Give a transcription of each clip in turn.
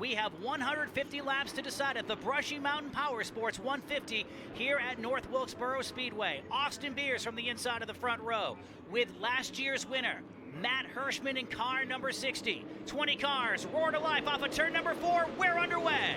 We have 150 laps to decide at the Brushy Mountain Powersports 150 here at North Wilkesboro Speedway. Austin Beers from the inside of the front row with last year's winner, Matt Hirschman in car number 60. 20 cars roar to life off of turn number 4. We're underway.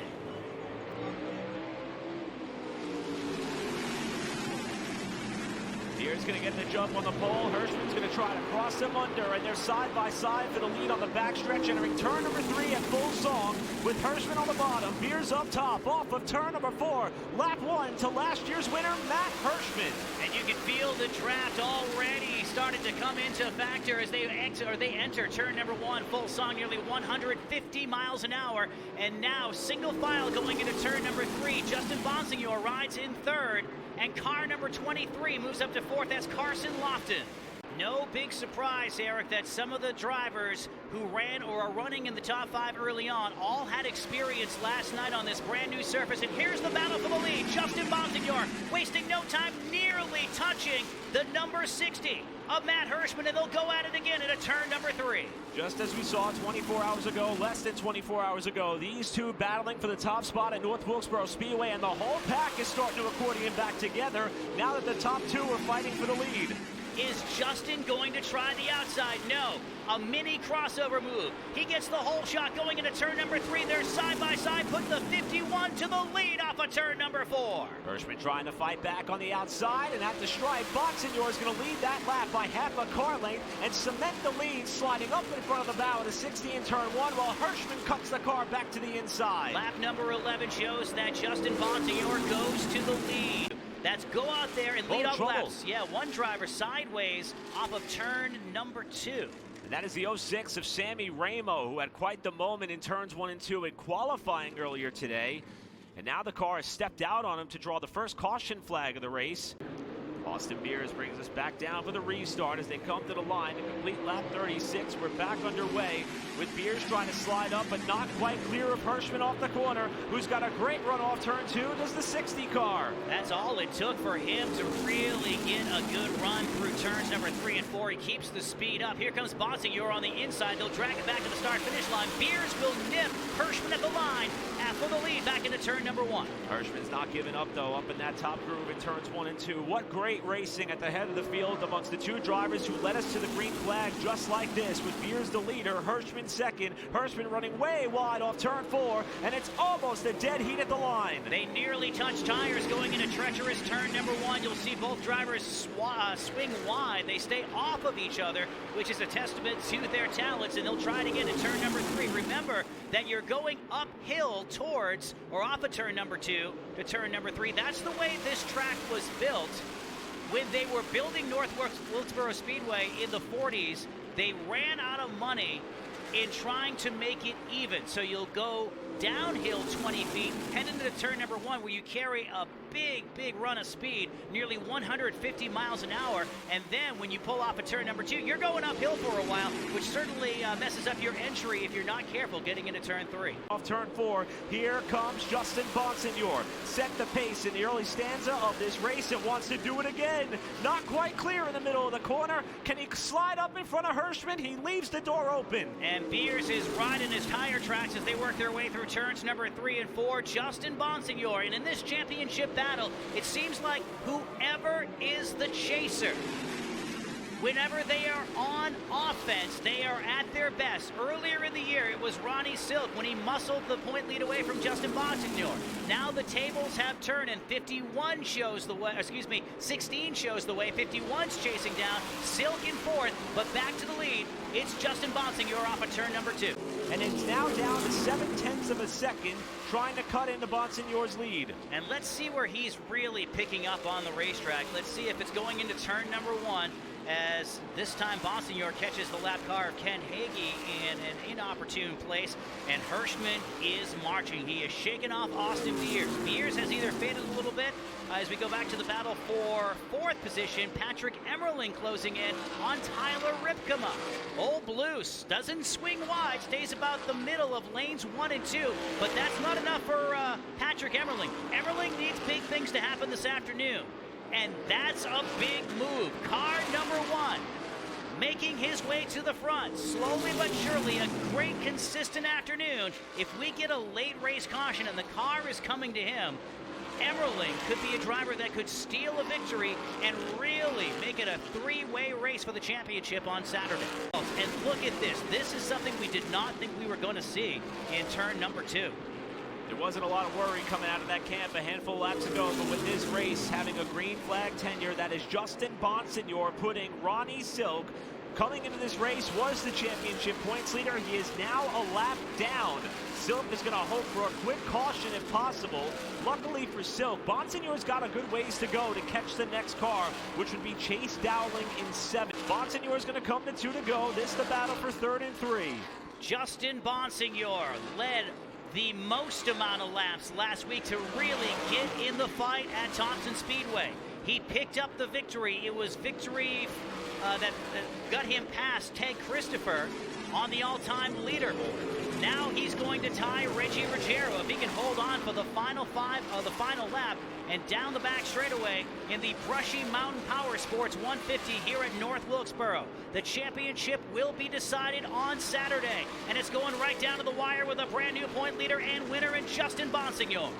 Beers going to get the jump on the pole. Hirschman's going to try to cross him under, and they're side by side for the lead on the backstretch, entering turn number 3 at full song with Hirschman on the bottom. Beers up top off of turn number 4. Lap 1 to last year's winner, Matt Hirschman. And you can feel the draft already starting to come into factor as they enter turn number 1, full song, nearly 150 miles an hour. And now single file going into turn number 3. Justin Bonsignore rides in third, and car number 23 moves up to 4th. That's Carson Lofton. No big surprise, Eric, that some of the drivers who ran or are running in the top 5 early on all had experience last night on this brand new surface. And here's the battle for the lead. Justin Bonsignore wasting no time, nearly touching the number 60 of Matt Hirschman, and they'll go at it again at a turn number 3. Just as we saw 24 hours ago, less than 24 hours ago, these two battling for the top spot at North Wilkesboro Speedway, and the whole pack is starting to accordion back together now that the top two are fighting for the lead. Is Justin going to try the outside? No. A mini crossover move. He gets the whole shot going into turn number 3. They're side by side, put the 51 to the lead off of turn number 4. Hirschman trying to fight back on the outside, and at the stripe, Bonsignore is going to lead that lap by half a car length and cement the lead, sliding up in front of the bow at a 60 in turn 1, while Hirschman cuts the car back to the inside. Lap number 11 shows that Justin Bonsignore goes to the lead. That's go out there and lead up laps. Yeah, one driver sideways off of turn number 2. And that is the 06 of Sammy Ramo, who had quite the moment in turns 1 and 2 in qualifying earlier today. And now the car has stepped out on him to draw the first caution flag of the race. Austin Beers brings us back down for the restart as they come to the line to complete lap 36. We're back underway with Beers trying to slide up, but not quite clear of Hirschman off the corner, who's got a great run off turn 2. Does the 60 car. That's all it took for him to really get a good run through turns number 3 and 4. He keeps the speed up. Here comes Bonsignore on the inside. They'll drag it back to the start-finish line. Beers will nip Hirschman at the line for the lead back into turn number 1. Hirschman's not giving up, though, up in that top groove in turns 1 and 2. What great racing at the head of the field amongst the two drivers who led us to the green flag just like this, with Beers the leader, Hirschman second. Hirschman running way wide off turn 4, and it's almost a dead heat at the line. They nearly touch tires going into treacherous turn number 1. You'll see both drivers swing wide. They stay off of each other, which is a testament to their talents, and they'll try it again in turn number 3. Remember that you're going uphill towards or off of turn number 2 to turn number 3. That's the way this track was built. When they were building North Wilkesboro Speedway in the 40s, they ran out of money in trying to make it even. So you'll go downhill 20 feet, head into turn number 1, where you carry a big run of speed, nearly 150 miles an hour, and then when you pull off of turn number 2, you're going uphill for a while, which certainly messes up your entry if you're not careful getting into turn 3. Off turn 4, here comes Justin Bonsignore. Set the pace in the early stanza of this race and wants to do it again. Not quite clear in the middle of the corner. Can he slide up in front of Hirschman? He leaves the door open. And Beers is riding his tire tracks as they work their way through turns number 3 and 4. Justin Bonsignore, and in this championship battle, it seems like whoever is the chaser, whenever they are on offense, they are at their best. Earlier in the year, it was Ronnie Silk when he muscled the point lead away from Justin Bonsignore. Now the tables have turned, and 51 shows the way, 16 shows the way. 51's chasing down Silk in 4th, but back to the lead. It's Justin Bonsignore off of turn number 2. And it's now down to 0.7 of a second, trying to cut into Bonsignore's lead. And let's see where he's really picking up on the racetrack. Let's see if it's going into turn number 1, as this time Bonsignore catches the lap car of Ken Hagee in an inopportune place, and Hirschman is marching. He is shaking off Austin Beers. Beers has either faded a little bit as we go back to the battle for 4th position. Patrick Emerling closing in on Tyler Ripkema. Old Blue doesn't swing wide, stays about the middle of lanes 1 and 2, but that's not enough for Patrick Emerling. Emerling needs big things to happen this afternoon, and that's a big move. Car number 1 making his way to the front. Slowly but surely, a great consistent afternoon. If we get a late race caution and the car is coming to him, Emerling could be a driver that could steal a victory and really make it a three-way race for the championship on Saturday. And look at this. This is something we did not think we were going to see in turn number 2. There wasn't a lot of worry coming out of that camp a handful of laps ago, but with this race having a green flag tenure, that is Justin Bonsignore putting Ronnie Silk coming into this race was the championship points leader. He is now a lap down. Silk is going to hope for a quick caution if possible. Luckily for Silk, Bonsignore's got a good ways to go to catch the next car, which would be Chase Dowling in 7th. Bonsignore's going to come to 2 to go. This is the battle for 3rd and 3. Justin Bonsignore led the most amount of laps last week to really get in the fight at Thompson Speedway. He picked up the victory. It was victory that got him past Ted Christopher on the all-time leaderboard. Now he's going to tie Reggie Ruggiero if he can hold on for the final lap and down the back straightaway in the Brushy Mountain Powersports 150 here at North Wilkesboro. The championship will be decided on Saturday, and it's going right down to the wire with a brand new point leader and winner in Justin Bonsignore.